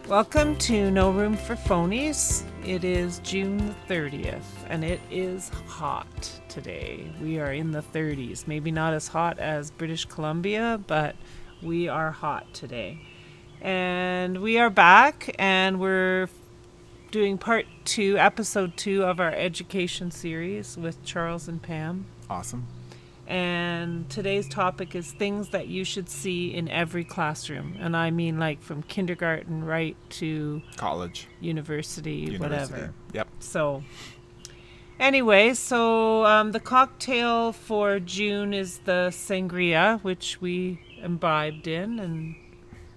Welcome to No Room for Phonies. It is June 30th, and it is hot today. We are in the 30s. Maybe not as hot as British Columbia, but we are hot today. And we are back, and we're doing part 2, episode 2 of our education series with Charles and Pam. Awesome. And today's topic is things that you should see in every classroom. And I mean like from kindergarten right to College. University. Whatever. Yep. So anyway, the cocktail for June is the sangria, which we imbibed in. And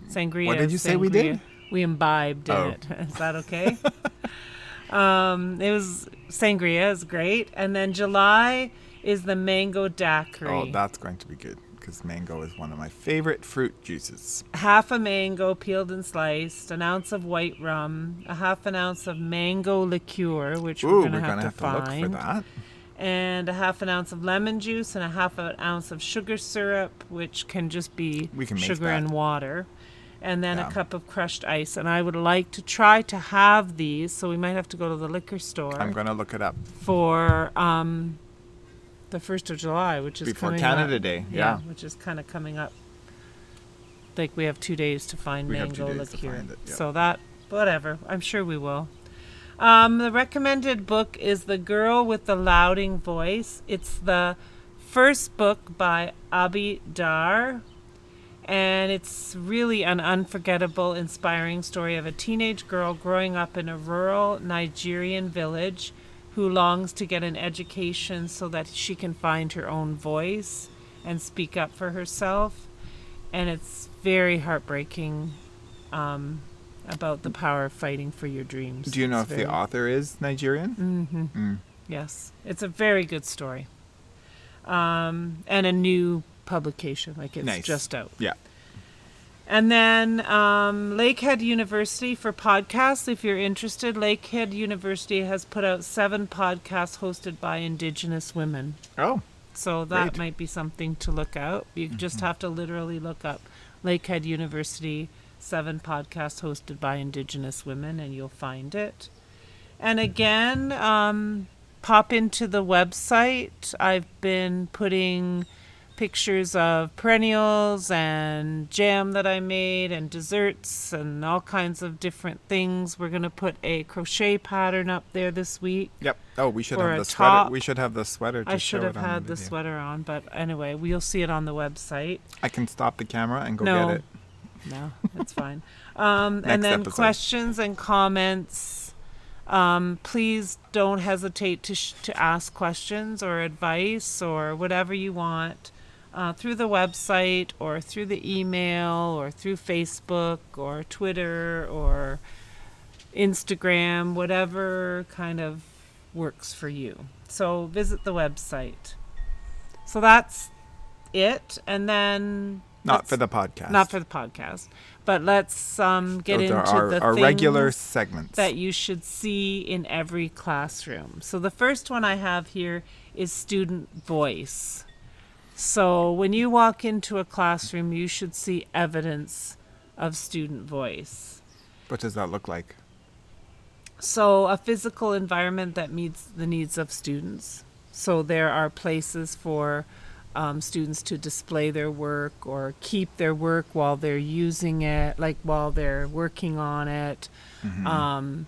sangria. What did you say we did? We imbibed in it. Is that okay? It was sangria is great. And then July is the mango daiquiri. Oh, that's going to be good because mango is one of my favorite fruit juices. Half a mango peeled and sliced, an ounce of white rum, a half an ounce of mango liqueur, which we're going to have to find. Look for that. And a half an ounce of lemon juice and a half an ounce of sugar syrup, which can just be sugar and water. And then a cup of crushed ice. And I would like to try to have these, so we might have to go to the liquor store. I'm going to look it up. For the 1st of July, which is before coming Canada up. Day. Yeah. Which is kind of coming up. Like we have 2 days to find mango liqueur. So that, whatever. I'm sure we will. The recommended book is The Girl with the Louding Voice. It's the first book by Abi Dar. And it's really an unforgettable, inspiring story of a teenage girl growing up in a rural Nigerian village who longs to get an education so that she can find her own voice and speak up for herself. And it's very heartbreaking about the power of fighting for your dreams. Do you know if the author is Nigerian? Mm-hmm. Yes. It's a very good story. And a new publication, like it's just out. Yeah. And then Lakehead University for podcasts, if you're interested. Lakehead University has put out 7 podcasts hosted by Indigenous women. Oh. So that might be something to look out. You just have to literally look up Lakehead University, 7 podcasts hosted by Indigenous women, and you'll find it. And again, pop into the website. I've been putting pictures of perennials and jam that I made and desserts and all kinds of different things. We're going to put a crochet pattern up there this week. Yep. Oh, we should have the sweater. We should have the sweater to show it on the video. I should have had the sweater on, but anyway, we'll see it on the website. I can stop the camera and go get it. No, it's fine. And then questions and comments. Please don't hesitate to ask questions or advice or whatever you want. Through the website or through the email or through Facebook or Twitter or Instagram, whatever kind of works for you. So visit the website. So that's it. And then... Not for the podcast. But let's get into our regular segments that you should see in every classroom. So the first one I have here is student voice. So when you walk into a classroom, you should see evidence of student voice. What does that look like? So a physical environment that meets the needs of students. So there are places for students to display their work or keep their work while they're using it, like while they're working on it. Mm-hmm.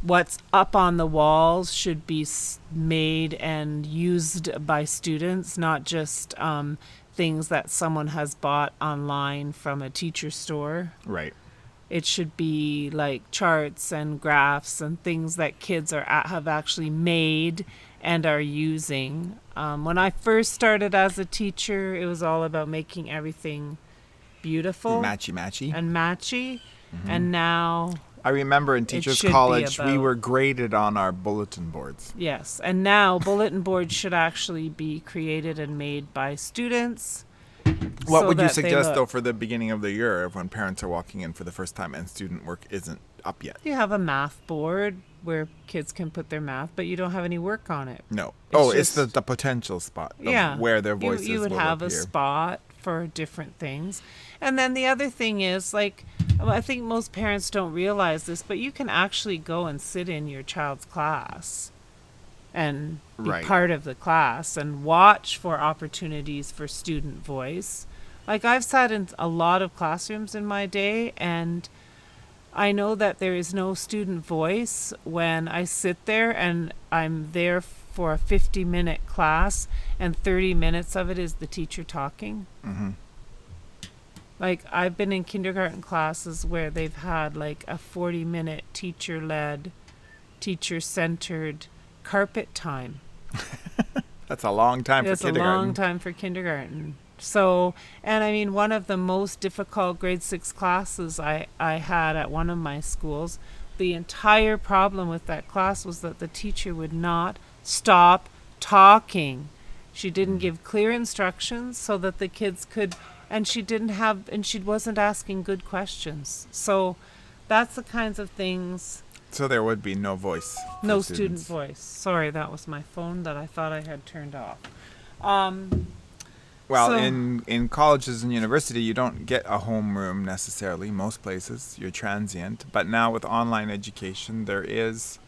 What's up on the walls should be made and used by students, not just things that someone has bought online from a teacher store. Right. It should be like charts and graphs and things that kids have actually made and are using. When I first started as a teacher, it was all about making everything beautiful. Matchy. Mm-hmm. And now... I remember in Teachers College, we were graded on our bulletin boards. Yes, and now bulletin boards should actually be created and made by students. What would you suggest, though, for the beginning of the year when parents are walking in for the first time and student work isn't up yet? You have a math board where kids can put their math, but you don't have any work on it. No. It's the potential spot of where their voices will appear. You would have a spot for different things. And then the other thing is, like, I think most parents don't realize this, but you can actually go and sit in your child's class and be part of the class and watch for opportunities for student voice. Like, I've sat in a lot of classrooms in my day, and I know that there is no student voice when I sit there and I'm there for a 50-minute class and 30 minutes of it is the teacher talking. Mm-hmm. Like, I've been in kindergarten classes where they've had like a 40-minute teacher-led, teacher-centered carpet time. That's a long time for kindergarten. It's a long time for kindergarten. So, and I mean, one of the most difficult grade 6 classes I had at one of my schools, the entire problem with that class was that the teacher would not stop talking. She didn't give clear instructions so that the kids could, and she wasn't asking good questions. So that's the kinds of things. So there would be no voice. No student voice. Sorry, that was my phone that I thought I had turned off. In colleges and university, you don't get a homeroom necessarily. Most places, you're transient. But now with online education, there is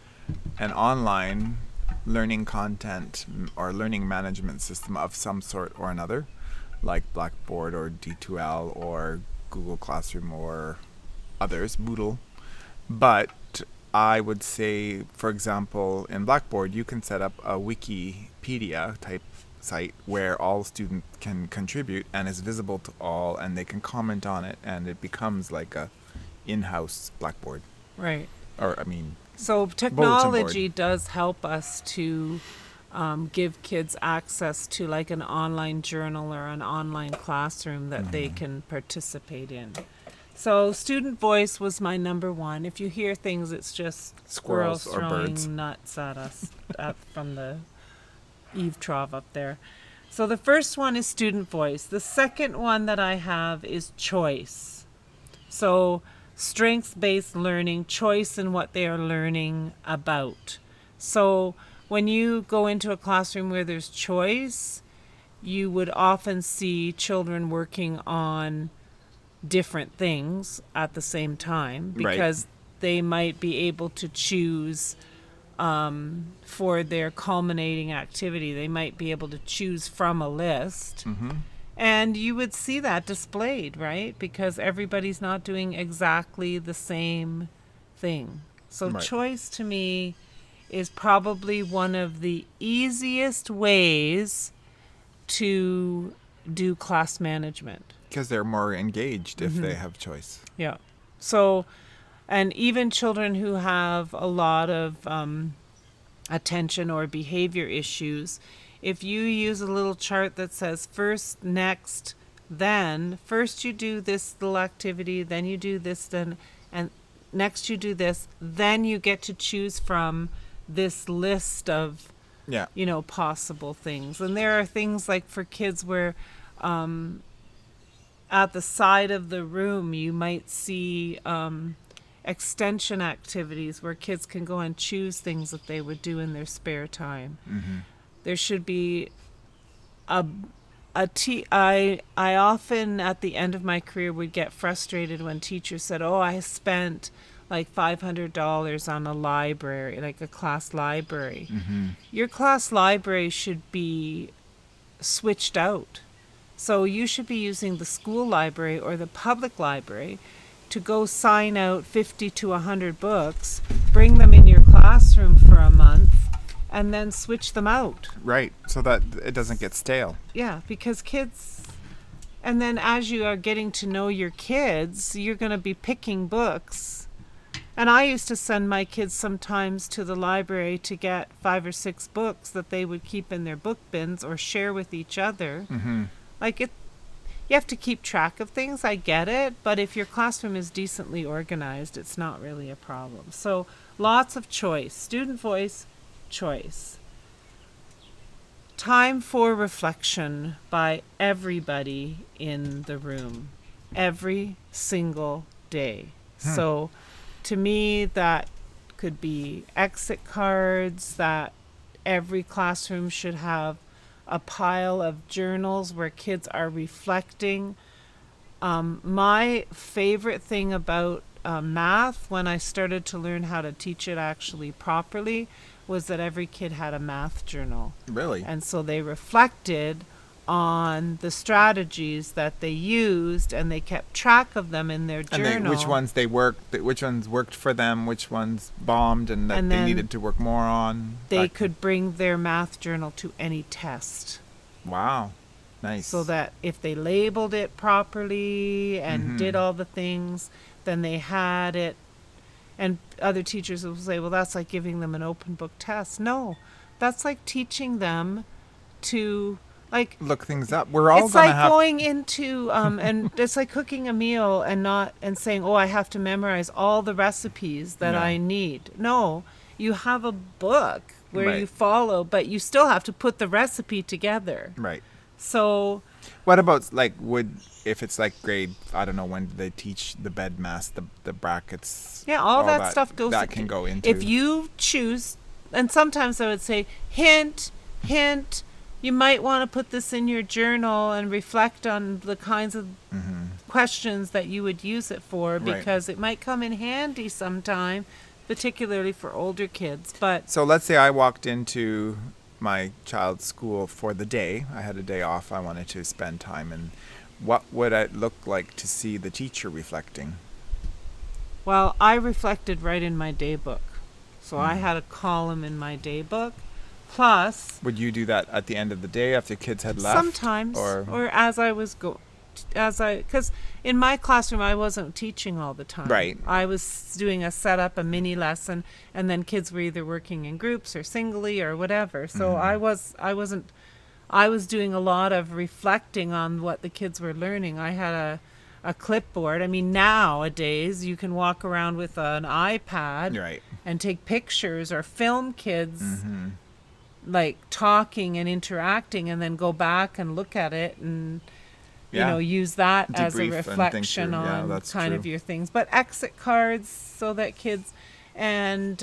an online learning content or learning management system of some sort or another, like Blackboard or D2L or Google Classroom or others, Moodle. But I would say, for example, in Blackboard, you can set up a Wikipedia type site where all students can contribute and is visible to all, and they can comment on it, and it becomes like a in-house Blackboard. Right. Or, I mean, so technology does help us to give kids access to like an online journal or an online classroom that they can participate in. So student voice was my number one. If you hear things, it's just squirrels throwing nuts at us from the eave trough up there. So the first one is student voice. The second one that I have is choice. So strengths-based learning, choice in what they are learning about. So when you go into a classroom where there's choice, you would often see children working on different things at the same time because they might be able to choose for their culminating activity. They might be able to choose from a list. Mm-hmm. And you would see that displayed, right? Because everybody's not doing exactly the same thing. So choice to me is probably one of the easiest ways to do class management. Because they're more engaged if they have choice. Yeah. So, and even children who have a lot of attention or behavior issues, if you use a little chart that says first, next, then, first you do this little activity, then you do this, then, and next you do this, then you get to choose from this list of, possible things. And there are things like for kids where at the side of the room you might see extension activities where kids can go and choose things that they would do in their spare time. Mm-hmm. There should be I often at the end of my career would get frustrated when teachers said, I spent like $500 on a library, like a class library. Mm-hmm. Your class library should be switched out. So you should be using the school library or the public library to go sign out 50 to 100 books, bring them in your classroom for a month, and then switch them out. Right, so that it doesn't get stale. Yeah, because kids, and then as you are getting to know your kids, you're going to be picking books. And I used to send my kids sometimes to the library to get 5 or 6 books that they would keep in their book bins or share with each other. Mm-hmm. You have to keep track of things, I get it, but if your classroom is decently organized, it's not really a problem. So lots of choice. Student voice, choice. Time for reflection by everybody in the room, every single day. So to me, that could be exit cards, that every classroom should have a pile of journals where kids are reflecting. My favorite thing about math, when I started to learn how to teach it actually properly, was that every kid had a math journal. Really? And so they reflected on the strategies that they used, and they kept track of them in their journal. And which ones which ones worked for them, which ones bombed, and that they needed to work more on. They could bring their math journal to any test. Wow. Nice. So that if they labeled it properly and did all the things, then they had it. And other teachers will say, well, that's like giving them an open book test. No, that's like teaching them to look things up. We're all it's gonna like have going into and it's like cooking a meal and saying, oh, I have to memorize all the recipes that I need. No, you have a book where you follow, but you still have to put the recipe together. Right. So what about if it's like grade, I don't know, when do they teach the bed mass, the brackets? Yeah, all that stuff goes. That can go into. If you choose, and sometimes I would say, hint, you might want to put this in your journal and reflect on the kinds of questions that you would use it for, because it might come in handy sometime, particularly for older kids. But so let's say I walked into my child's school for the day. I had a day off. I wanted to spend time. And what would it look like to see the teacher reflecting? Well, I reflected right in my day book. So I had a column in my day book. Plus, would you do that at the end of the day after kids had left? Sometimes, or as I was because in my classroom I wasn't teaching all the time. Right. I was doing a setup, a mini lesson, and then kids were either working in groups or singly or whatever. So I was doing a lot of reflecting on what the kids were learning. I had a clipboard. I mean, nowadays you can walk around with an iPad and take pictures or film kids like talking and interacting, and then go back and look at it and use that Debrief as a reflection on kind of your things. But exit cards so that kids, and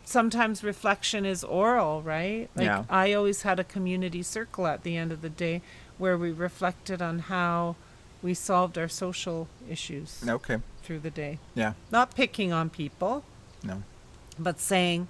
sometimes reflection is oral, right? Like I always had a community circle at the end of the day where we reflected on how we solved our social issues through the day. Yeah. Not picking on people. No. But saying,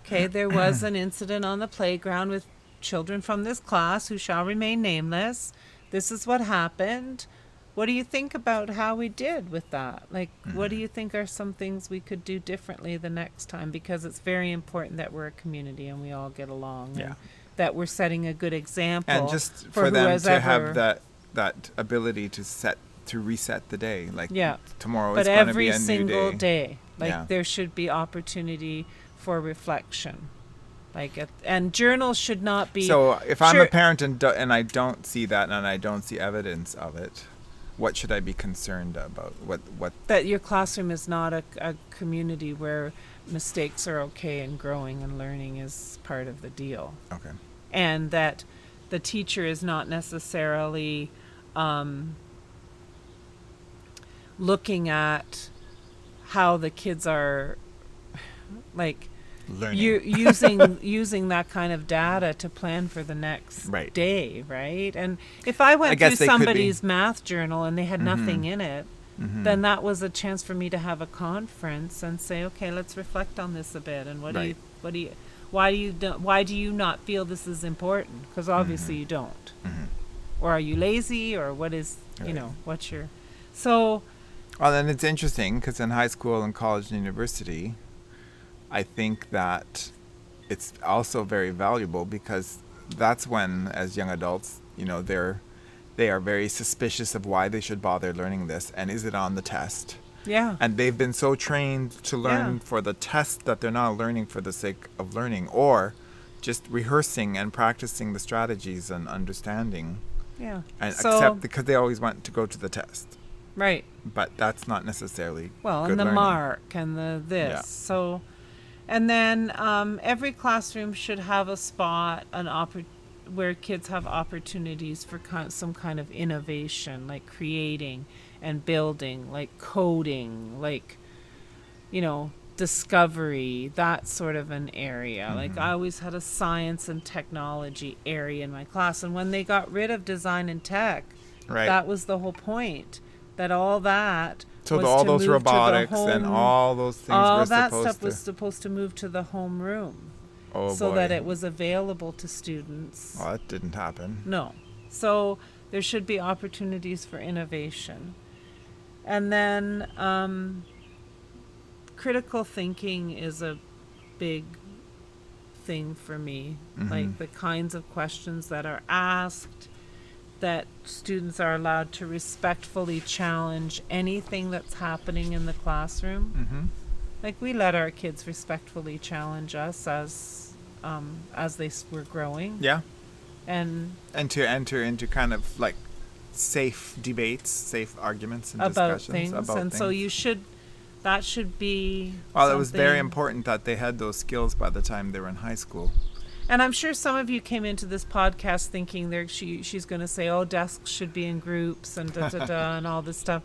okay, there was an incident on the playground with children from this class who shall remain nameless. This is what happened. What do you think about how we did with that? Like, what do you think are some things we could do differently the next time? Because it's very important that we're a community and we all get along. And that we're setting a good example. And just for them to have that ability to reset the day. Like tomorrow is going to be a new day. But every single day. Like there should be opportunity for reflection. And journals should not be. So if I'm a parent and I don't see that and I don't see evidence of it, what should I be concerned about? What? That your classroom is not a community where mistakes are okay and growing and learning is part of the deal. Okay. And that the teacher is not necessarily looking at how the kids are like learning. using that kind of data to plan for the next day, right? And if I went through somebody's math journal and they had nothing in it, then that was a chance for me to have a conference and say, okay, let's reflect on this a bit. And why do you not feel this is important? Because obviously you don't. Or are you lazy? Or what is what's your so? Well, and it's interesting because in high school and college and university, I think that it's also very valuable because that's when, as young adults, they are very suspicious of why they should bother learning this, and is it on the test? Yeah. And they've been so trained to learn for the test that they're not learning for the sake of learning, or just rehearsing and practicing the strategies and understanding. Yeah. And accept because they always want to go to the test. Right. But that's not necessarily and good the learning. mark and the this. Yeah. So, and then every classroom should have a spot, where kids have opportunities for some kind of innovation, like creating and building, like coding, like, discovery, that sort of an area. Mm-hmm. Like I always had a science and technology area in my class, and when they got rid of design and tech, Right. that was the whole point, that all that So was all to those move robotics to the home, and all those things all were that supposed stuff to... was supposed to move to the home room, so that it was available to students. Well, that didn't happen. No. So there should be opportunities for innovation. And then critical thinking is a big thing for me. Mm-hmm. Like the kinds of questions that are asked, that students are allowed to respectfully challenge anything that's happening in the classroom. Mm-hmm. Like we let our kids respectfully challenge us as they were growing. Yeah. And to enter into kind of like safe debates, safe arguments and about discussions things. about And things. so that should be Well, it was very something- important that they had those skills by the time they were in high school. And I'm sure some of you came into this podcast thinking she's going to say, oh, desks should be in groups and da-da-da and all this stuff.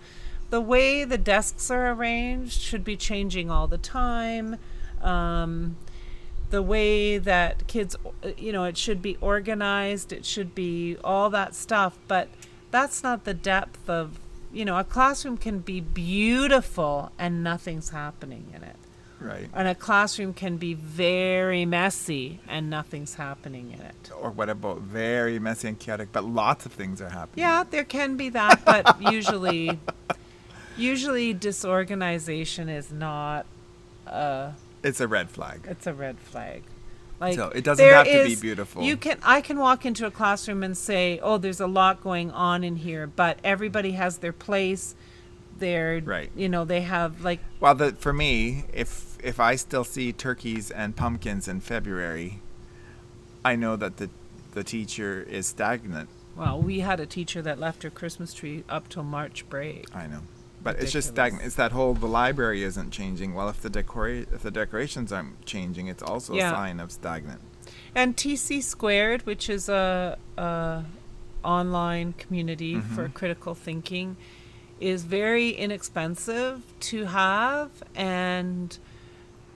The way the desks are arranged should be changing all the time. The way that kids, it should be organized. It should be all that stuff. But that's not the depth of, a classroom can be beautiful and nothing's happening in it. Right. And a classroom can be very messy and nothing's happening in it. Or what about very messy and chaotic, but lots of things are happening. Yeah, there can be that, but usually disorganization is not It's a red flag. it's a red flag. Like, So it doesn't there have to be is- beautiful. I can walk into a classroom and say, oh, there's a lot going on in here, but everybody has their place. They're, Right. They have like, Well, for me, if I still see turkeys and pumpkins in February, I know that the teacher is stagnant. well, we had a teacher that left her Christmas tree up till March break. I know. But it's just Ridiculous. stagnant. It's that whole, the library isn't changing. Well, if the decorations aren't changing, it's also Yeah. a sign of stagnant. And TC Squared, which is a online community Mm-hmm. for critical thinking, is very inexpensive to have, and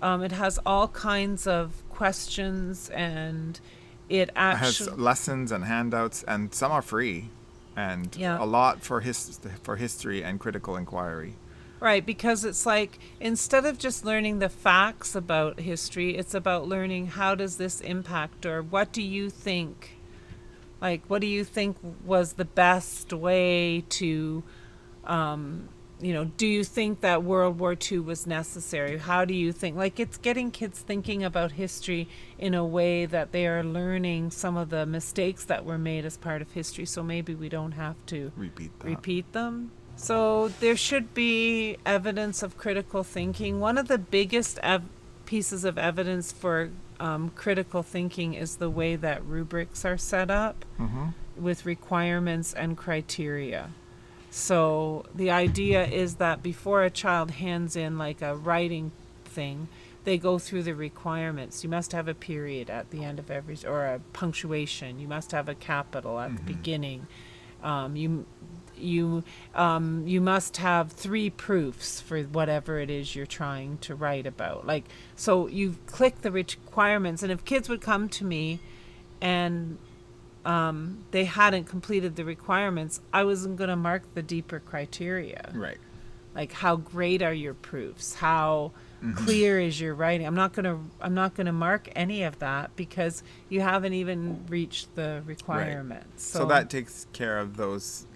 it has all kinds of questions, and it It has actually lessons and handouts, and some are free, and Yeah. a lot for history and critical inquiry. right, because it's like instead of just learning the facts about history, it's about learning how does this impact, or what do you think, what do you think was the best way to do you think that World War II was necessary? How do you think? It's getting kids thinking about history in a way that they are learning some of the mistakes that were made as part of history, so maybe we don't have to repeat them. So there should be evidence of critical thinking. One of the biggest pieces of evidence for critical thinking is the way that rubrics are set up Mm-hmm. with requirements and criteria. So the idea is that before a child hands in a writing thing, they go through the requirements. You must have a period at the end of or a punctuation. You must have a capital at the beginning. You must have 3 proofs for whatever it is you're trying to write about. So you click the requirements, and if kids would come to me and they hadn't completed the requirements, I wasn't going to mark the deeper criteria. Right. How great are your proofs? How clear is your writing? I'm not going to mark any of that because you haven't even reached the requirements. So that takes care of those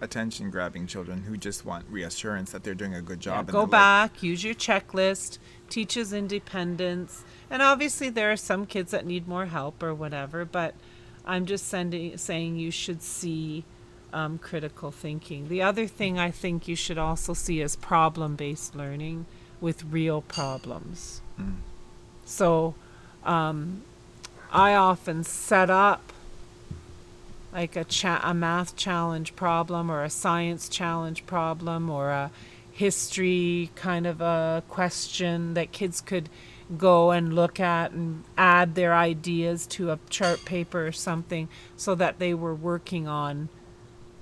attention grabbing children who just want reassurance that they're doing a good job. Go back, use your checklist, teaches independence, and obviously there are some kids that need more help or whatever, but I'm just saying you should see critical thinking. The other thing I think you should also see is problem-based learning with real problems. So I often set up a math challenge problem or a science challenge problem or a history kind of a question that kids could go and look at and add their ideas to a chart paper or something, so that they were working on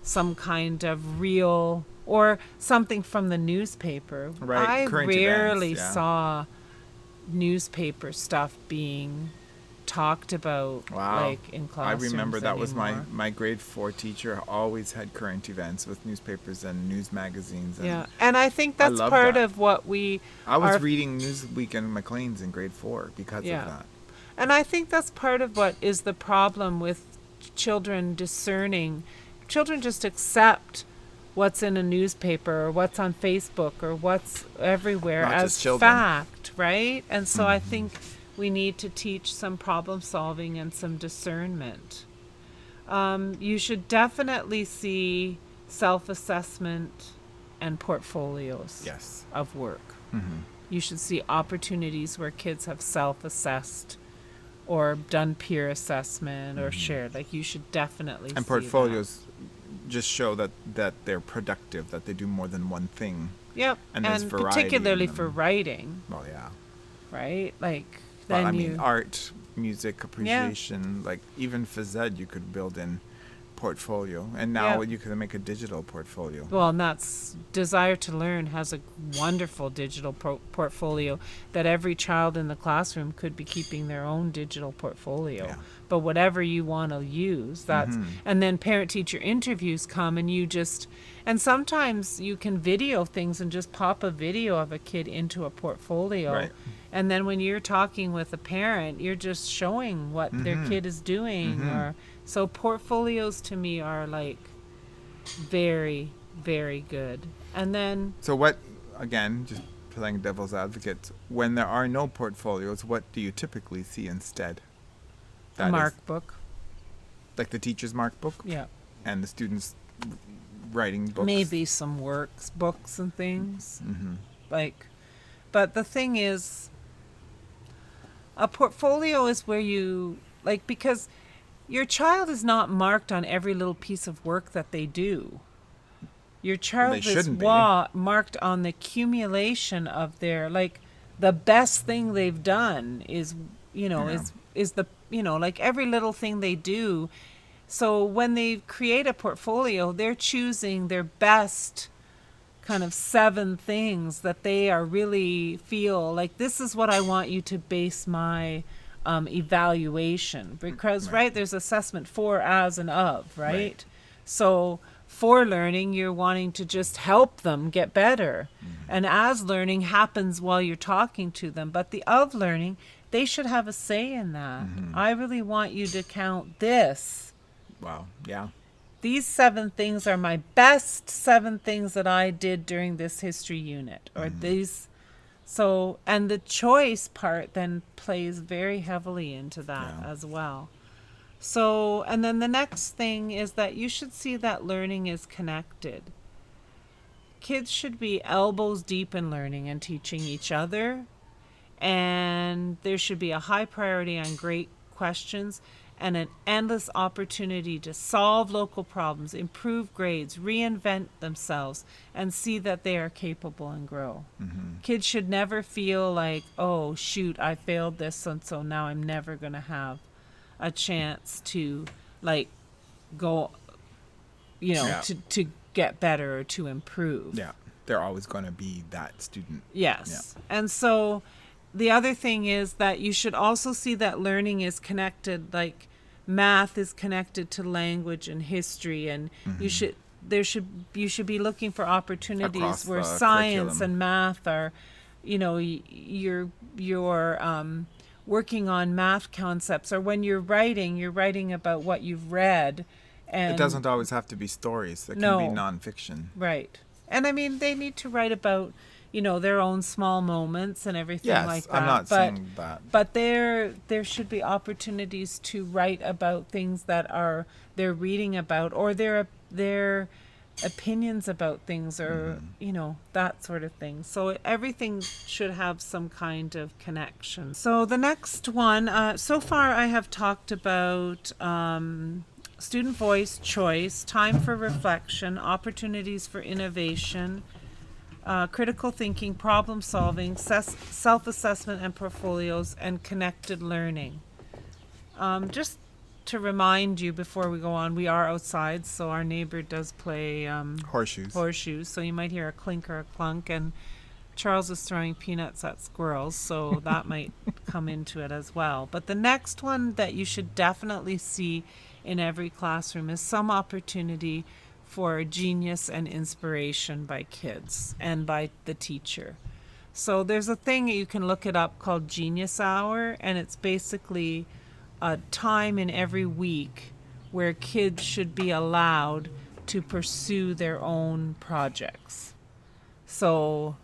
some kind of real or something from the newspaper. Right, I current rarely events, yeah. saw newspaper stuff being talked about, like in classrooms. I remember that anymore. was my grade 4 teacher always had current events with newspapers and news magazines. And and I think that's part of what I was reading Newsweek and Maclean's in grade 4 because of that. And I think that's part of what is the problem with children discerning. Children just accept what's in a newspaper or what's on Facebook or what's everywhere as fact, right? And so I think we need to teach some problem solving and some discernment. You should definitely see self-assessment and portfolios of work. You should see opportunities where kids have self-assessed or done peer assessment or shared. Like, you should definitely and see portfolios just show that they're productive, that they do more than one thing. Yep. And particularly for writing. Well, yeah. Right? Like, then I mean, art, music, appreciation, like even phys ed you could build in portfolio. And now you can make a digital portfolio. Well, and that's Desire to Learn has a wonderful digital portfolio that every child in the classroom could be keeping their own digital portfolio. Yeah. But whatever you want to use, that's and then parent-teacher interviews come and you just, and sometimes you can video things and just pop a video of a kid into a portfolio. Right. And then when you're talking with a parent, you're just showing what their kid is doing. Or so portfolios to me are like very, very good. And then so what, again, just playing devil's advocate, when there are no portfolios, what do you typically see instead? A mark book. Like the teacher's mark book? Yeah. And the students writing books? Maybe some books and things. Like, but the thing is, a portfolio is where you, like, because your child is not marked on every little piece of work that they do. Your child is marked on the accumulation of their, like, the best thing they've done is, is the, like every little thing they do. So when they create a portfolio, they're choosing their best kind of 7 things that they are really feel like, this is what I want you to base my evaluation. Because, right, there's assessment for, as, and of, right? So for learning, you're wanting to just help them get better. And as learning happens while you're talking to them. But the of learning, they should have a say in that. I really want you to count this. Wow, yeah. These 7 things are my best 7 things that I did during this history unit. Or these. So, and the choice part then plays very heavily into that as well. So, and then the next thing is that you should see that learning is connected. Kids should be elbows deep in learning and teaching each other. And there should be a high priority on great questions and an endless opportunity to solve local problems, improve grades, reinvent themselves, and see that they are capable and grow. Kids should never feel like, oh, shoot, I failed this, and so now I'm never going to have a chance to, like, go, to get better or to improve. Yeah, they're always going to be that student. Yes. Yeah. And so the other thing is that you should also see that learning is connected, like math is connected to language and history, and you should be looking for opportunities across where science curriculum and math are, you're working on math concepts, or when you're writing about what you've read. And it doesn't always have to be stories. It can be nonfiction. Right. And I mean, they need to write about, their own small moments and everything like that. I'm not saying that. But there should be opportunities to write about things that they're reading about, or their opinions about things, or that sort of thing. So everything should have some kind of connection. So the next one, so far I have talked about student voice, choice, time for reflection, opportunities for innovation, critical thinking, problem solving, self-assessment and portfolios, and connected learning. Just to remind you before we go on, we are outside, so our neighbor does play horseshoes. So you might hear a clink or a clunk, and Charles is throwing peanuts at squirrels, so that might come into it as well. But the next one that you should definitely see in every classroom is some opportunity for genius and inspiration by kids and by the teacher. So there's a thing, you can look it up, called Genius Hour, and it's basically a time in every week where kids should be allowed to pursue their own projects. So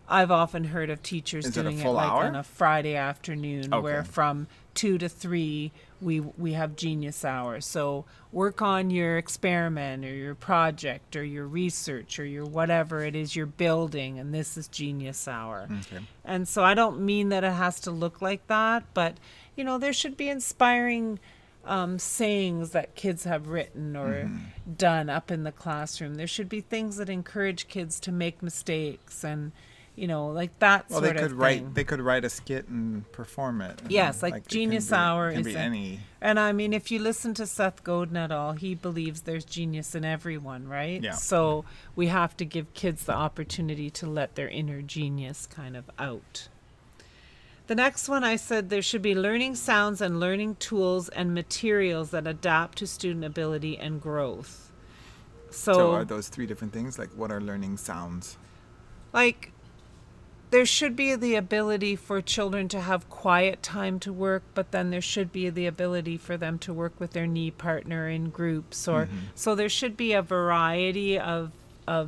I've often heard of teachers doing it like hour? on a Friday afternoon, Okay. where from 2 to 3 we have Genius Hour. So work on your experiment or your project or your research or your whatever it is you're building, and this is Genius Hour. Okay. And so I don't mean that it has to look like that, but there should be inspiring sayings that kids have written or done up in the classroom. There should be things that encourage kids to make mistakes and like that Well, sort of thing. They could write a skit and perform it. Yes, like Genius Hour can is be any. And I mean, if you listen to Seth Godin at all, he believes there's genius in everyone, right? Yeah. So we have to give kids the opportunity to let their inner genius kind of out. The next one, I said there should be learning sounds and learning tools and materials that adapt to student ability and growth. So are those three different things? Like, what are learning sounds? Like, there should be the ability for children to have quiet time to work, but then there should be the ability for them to work with their knee partner in groups, or so there should be a variety of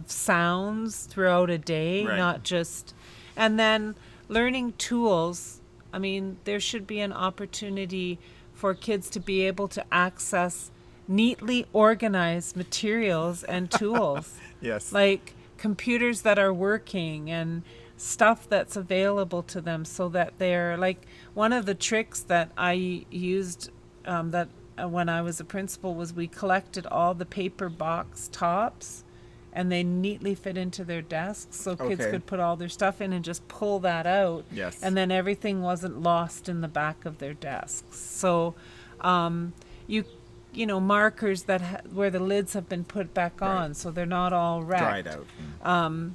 sounds throughout a day, Right. not just. And then learning tools. I mean, there should be an opportunity for kids to be able to access neatly organized materials and tools. Yes. Like computers that are working and stuff that's available to them, so that they're like, one of the tricks that I used when I was a principal was we collected all the paper box tops and they neatly fit into their desks, so kids Okay. could put all their stuff in and just pull that out. Yes. And then everything wasn't lost in the back of their desks. So markers that where the lids have been put back on, Right. so they're not all wrecked. Dried out.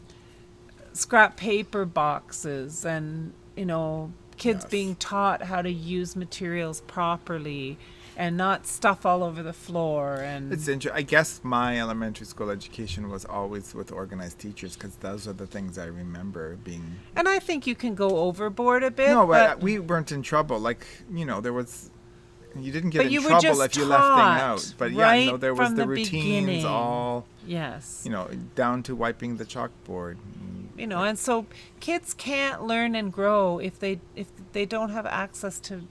Scrap paper boxes, and kids Yes. being taught how to use materials properly and not stuff all over the floor. And It's interesting. I guess my elementary school education was always with organized teachers, because those are the things I remember being. and I think you can go overboard a bit. No, but we weren't in trouble. Like, there was. You didn't get But in you were trouble just if you left things taught, out. But right there was from the the routines beginning. all. yes, Down to wiping the chalkboard. and so kids can't learn and grow if they don't have access to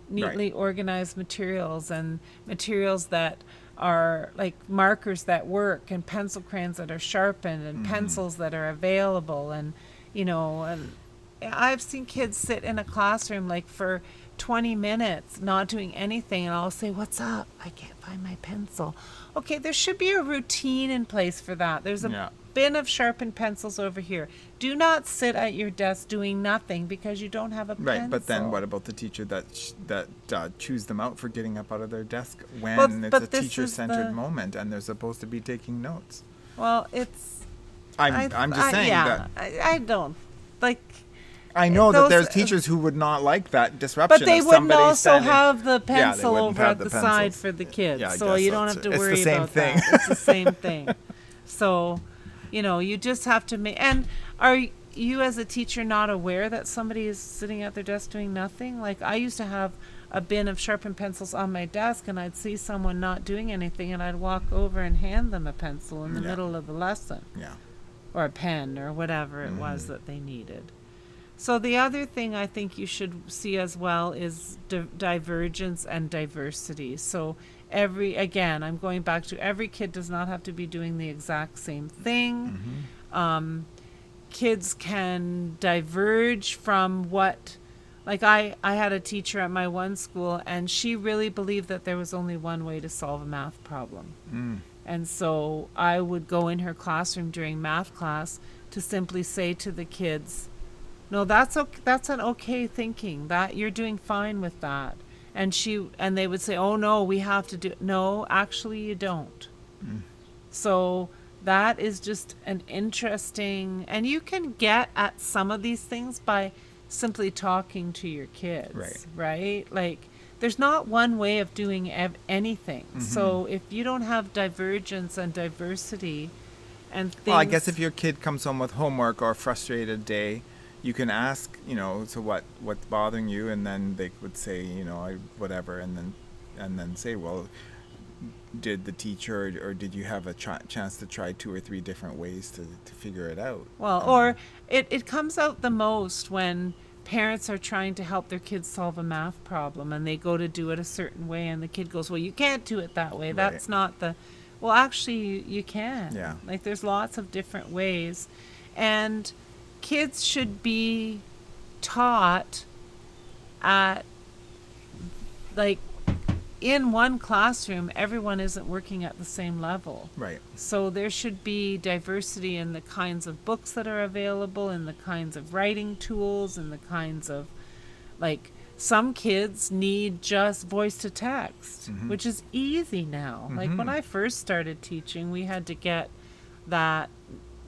neatly organized materials, and materials that are like markers that work and pencil crayons that are sharpened and pencils that are available. And and I've seen kids sit in a classroom like for 20 minutes not doing anything, and I'll say, "What's up? I can't find my pencil." Okay, there should be a routine in place for that. There's a bin of sharpened pencils over here. Do not sit at your desk doing nothing because you don't have a pencil. Right, but then what about the teacher that chews them out for getting up out of their desk when But it's a this is teacher-centered the- moment and they're supposed to be taking notes? Well, it's. I'm just saying that. I don't like. I know that those- there's teachers who would not like that disruption. But they if wouldn't somebody also standing- have the they pencil wouldn't over have at the the side pencils. for the kids, Yeah, I so guess you so, don't have too. to It's the worry same about thing. that. It's the same thing. So, you just have to make. And are you as a teacher not aware that somebody is sitting at their desk doing nothing? Like, I used to have a bin of sharpened pencils on my desk, and I'd see someone not doing anything, and I'd walk over and hand them a pencil in the middle of the lesson. Yeah. Or a pen or whatever it was that they needed. So the other thing I think you should see as well is divergence and diversity. So I'm going back to every kid does not have to be doing the exact same thing. Kids can diverge from what, like I had a teacher at my one school, and she really believed that there was only one way to solve a math problem. And so I would go in her classroom during math class to simply say to the kids, "No, that's an okay thinking. That you're doing fine with that." And they would say, "Oh no, we have to do." No, actually you don't. So that is just an interesting, and you can get at some of these things by simply talking to your kids, right? Like, there's not one way of doing anything. So if you don't have divergence and diversity and things. Well, I guess if your kid comes home with homework or a frustrated day, you can ask, so what's bothering you, and then they would say, whatever, and then say, well, did the teacher or did you have a chance to try 2 or 3 different ways to figure it out? Well, or it comes out the most when parents are trying to help their kids solve a math problem and they go to do it a certain way and the kid goes, well, you can't do it that way. That's not the... Well, actually, you can. Yeah. Like, there's lots of different ways. And kids should be taught at, like, in one classroom, everyone isn't working at the same level. Right. So there should be diversity in the kinds of books that are available, in the kinds of writing tools, in the kinds of, like, some kids need just voice to text, which is easy now. Like, when I first started teaching, we had to get that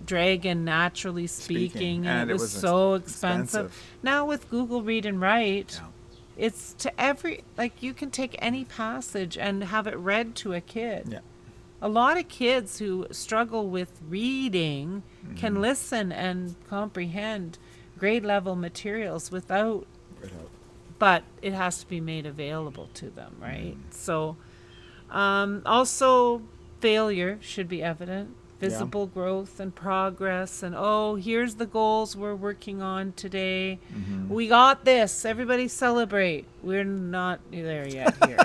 Dragon Naturally Speaking, and it was so expensive. Now with Google Read and Write, it's to every, like, you can take any passage and have it read to a kid. Yeah. A lot of kids who struggle with reading can listen and comprehend grade level materials without, but it has to be made available to them, right? So also failure should be evident. Visible growth and progress, and here's the goals we're working on today. We got this. Everybody celebrate. We're not there yet here.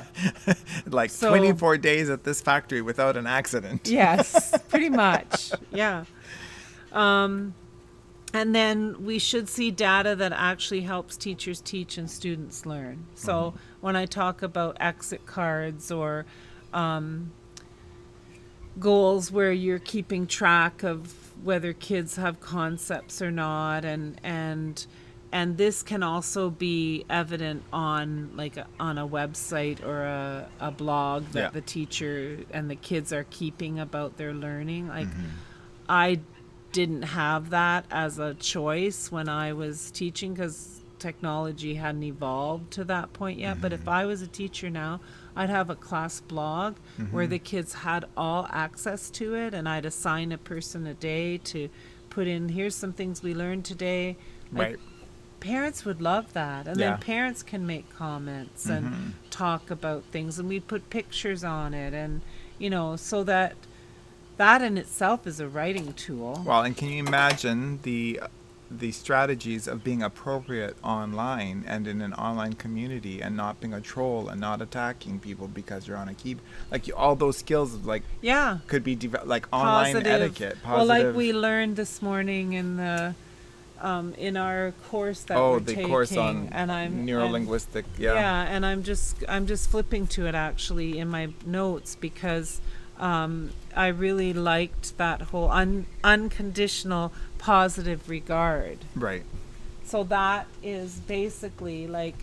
Like, 24 days at this factory without an accident. Yes, pretty much. Yeah. And then we should see data that actually helps teachers teach and students learn. So when I talk about exit cards or goals where you're keeping track of whether kids have concepts or not, and this can also be evident on on a website or a blog that the teacher and the kids are keeping about their learning. Like, I didn't have that as a choice when I was teaching because technology hadn't evolved to that point yet. But if I was a teacher now, I'd have a class blog where the kids had all access to it, and I'd assign a person a day to put in, here's some things we learned today. Like, parents would love that. And then parents can make comments and talk about things, and we'd put pictures on it, and, so that in itself is a writing tool. Well, and can you imagine the strategies of being appropriate online and in an online community, and not being a troll and not attacking people because you're on a keyboard? Like, all those skills of, like, could be like online positive etiquette. Positive. Well, like we learned this morning in the in our course that we're taking. The course on and neurolinguistic. And I'm just flipping to it actually in my notes because I really liked that whole unconditional positive regard. Right. So that is basically, like,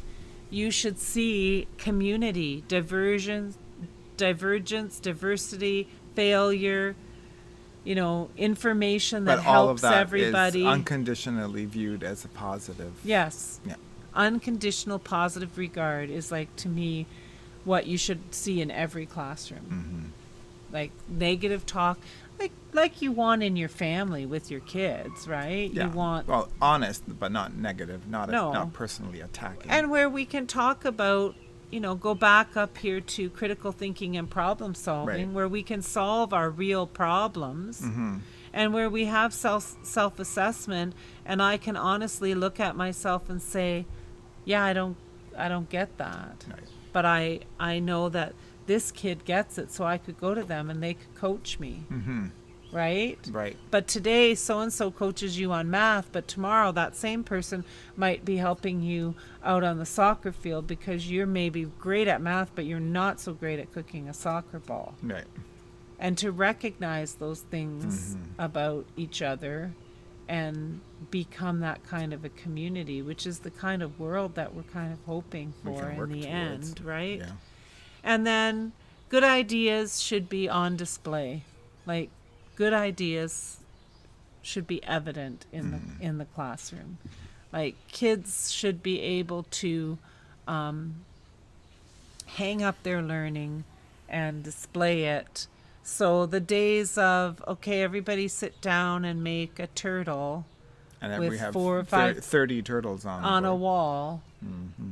you should see community, divergence, diversity, failure, information that but helps all of that everybody. Is unconditionally viewed as a positive. Yes. Yeah. Unconditional positive regard is, like, to me, what you should see in every classroom. Like, negative talk, like you want in your family with your kids, right? Yeah. You want, well, honest, but not negative, not personally attacking. And where we can talk about, go back up here to critical thinking and problem solving, where we can solve our real problems, and where we have self-assessment, and I can honestly look at myself and say, yeah, I don't get that. Right. But I know that this kid gets it, so I could go to them and they could coach me. Right? Right. But today, so-and-so coaches you on math, but tomorrow that same person might be helping you out on the soccer field because you're maybe great at math, but you're not so great at cooking a soccer ball. Right. And to recognize those things about each other and become that kind of a community, which is the kind of world that we're kind of hoping for in the end, right? And then good ideas should be on display. Like, good ideas should be evident in the classroom. Like, kids should be able to hang up their learning and display it. So the days of, okay, everybody sit down and make a turtle And then with we have 4 or 5 30 turtles on a board. wall,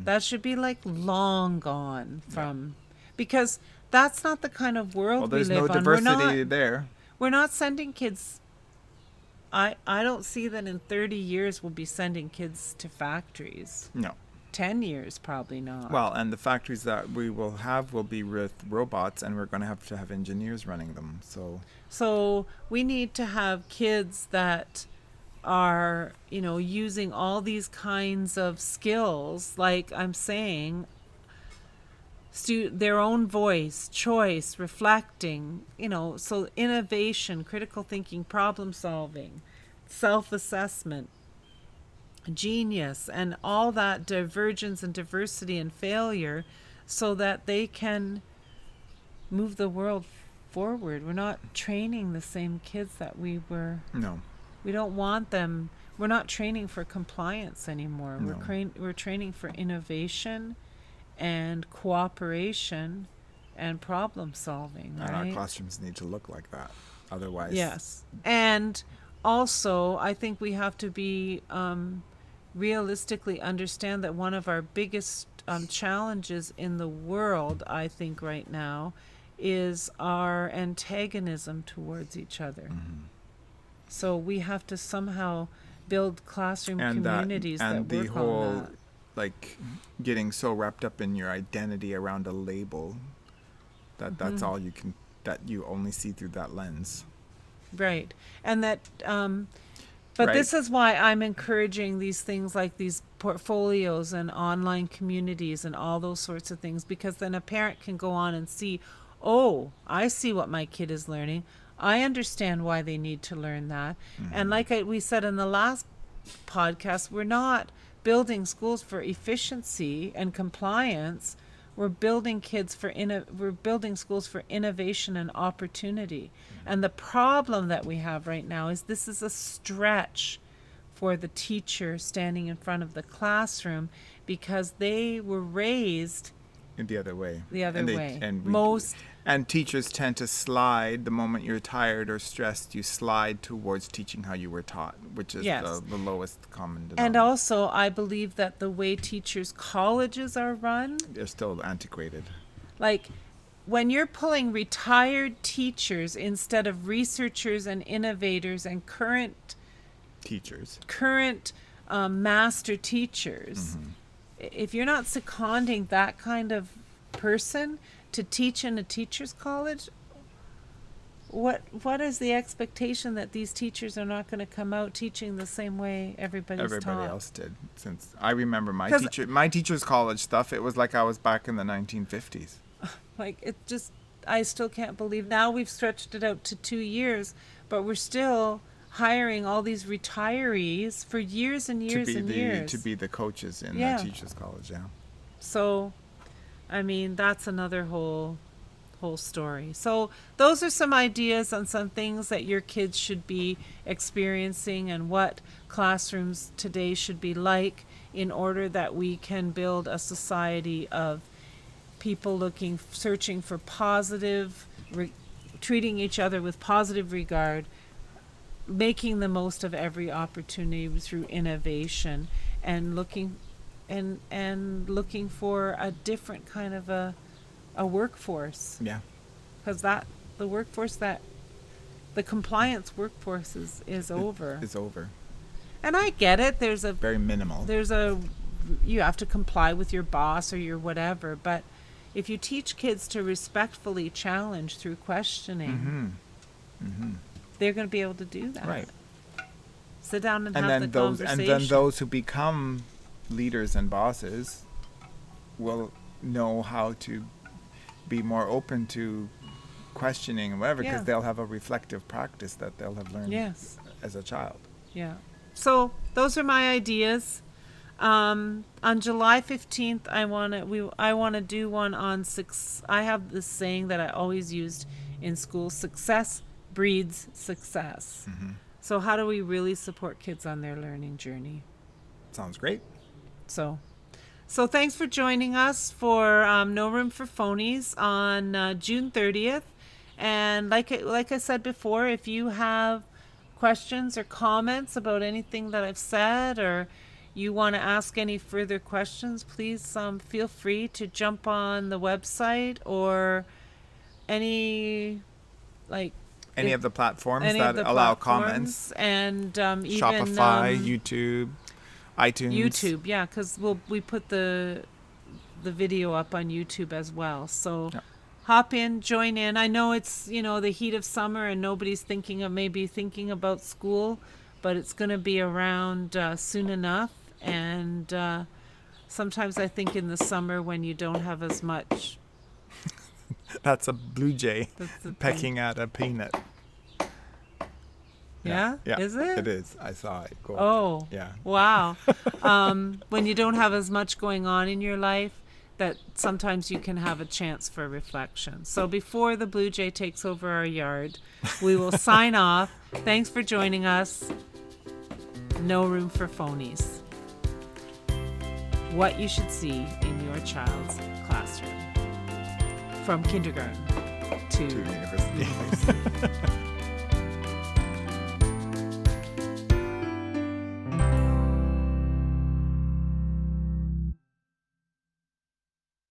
that should be like long gone from, because that's not the kind of world we live There's no on. diversity there. We're not sending kids. I don't see that in 30 years we'll be sending kids to factories. No. 10 years, probably not. Well, and the factories that we will have will be with robots, and we're going to have engineers running them. So we need to have kids that are, using all these kinds of skills, like I'm saying, their own voice, choice, reflecting, so innovation, critical thinking, problem solving, self-assessment, genius, and all that divergence and diversity and failure, so that they can move the world forward. We're not training the same kids that we were. No. We don't want them. We're not training for compliance anymore. No. We're training for innovation and cooperation and problem solving, right? And our classrooms need to look like that. Otherwise. Yes. And also, I think we have to be realistically understand that one of our biggest challenges in the world, I think right now, is our antagonism towards each other. Mm-hmm. So we have to somehow build classroom communities that and work the whole, on that. like, getting so wrapped up in your identity around a label that's all you can, that you only see through that lens. Right. And that, but Right. this is why I'm encouraging these things like these portfolios and online communities and all those sorts of things, because then a parent can go on and see, oh, I see what my kid is learning. I understand why they need to learn that. And like we said in the last podcast, we're not building schools for efficiency and compliance. We're building we're building schools for innovation and opportunity. And the problem that we have right now is this is a stretch for the teacher standing in front of the classroom, because they were raised The other way. Most And teachers tend to slide the moment you're tired or stressed. You slide towards teaching how you were taught, which is the lowest common denominator. And also, I believe that the way teachers' colleges are run, they're still antiquated. like when you're pulling retired teachers instead of researchers and innovators and current master teachers, if you're not seconding that kind of person to teach in a teacher's college, what is the expectation that these teachers are not going to come out teaching the same way everybody else did? Since I remember my teacher's college stuff, it was like I was back in the 1950s. Like, it just, I still can't believe now we've stretched it out to 2 years, but we're still hiring all these retirees for years and years years to be the coaches in the teachers college. So I mean, that's another whole story. So those are some ideas on some things that your kids should be experiencing and what classrooms today should be like, in order that we can build a society of people searching for positive, treating each other with positive regard, making the most of every opportunity through innovation, and looking for a different kind of a workforce. Yeah. Because the compliance workforce is over. It's over. And I get it. Very minimal. You have to comply with your boss or your whatever, but if you teach kids to respectfully challenge through questioning, they're going to be able to do that. Right. Sit down and have the conversation. And then those who become leaders and bosses will know how to be more open to questioning and whatever, because they'll have a reflective practice that they'll have learned as a child. Yeah. So those are my ideas. On July 15th, I want to do one on I have this saying that I always used in school: success breeds success. So how do we really support kids on their learning journey? Sounds great. So thanks for joining us for No Room for Phonies on June 30th. And like I said before, if you have questions or comments about anything that I've said, or you want to ask any further questions, please feel free to jump on the website or any of the platforms that allow comments, and even Shopify, YouTube, iTunes. YouTube, yeah, because we put the video up on YouTube as well. So hop in, join in. I know it's the heat of summer and nobody's thinking about school, but it's going to be around soon enough. And sometimes I think in the summer when you don't have as much. That's a blue jay pecking at a peanut. Yeah? Is it? It is. I saw it. Cool. Oh. Yeah. Wow. When you don't have as much going on in your life, that sometimes you can have a chance for reflection. So before the blue jay takes over our yard, we will sign off. Thanks for joining us. No Room for Phonies. What you should see in your child's classroom. From kindergarten to university.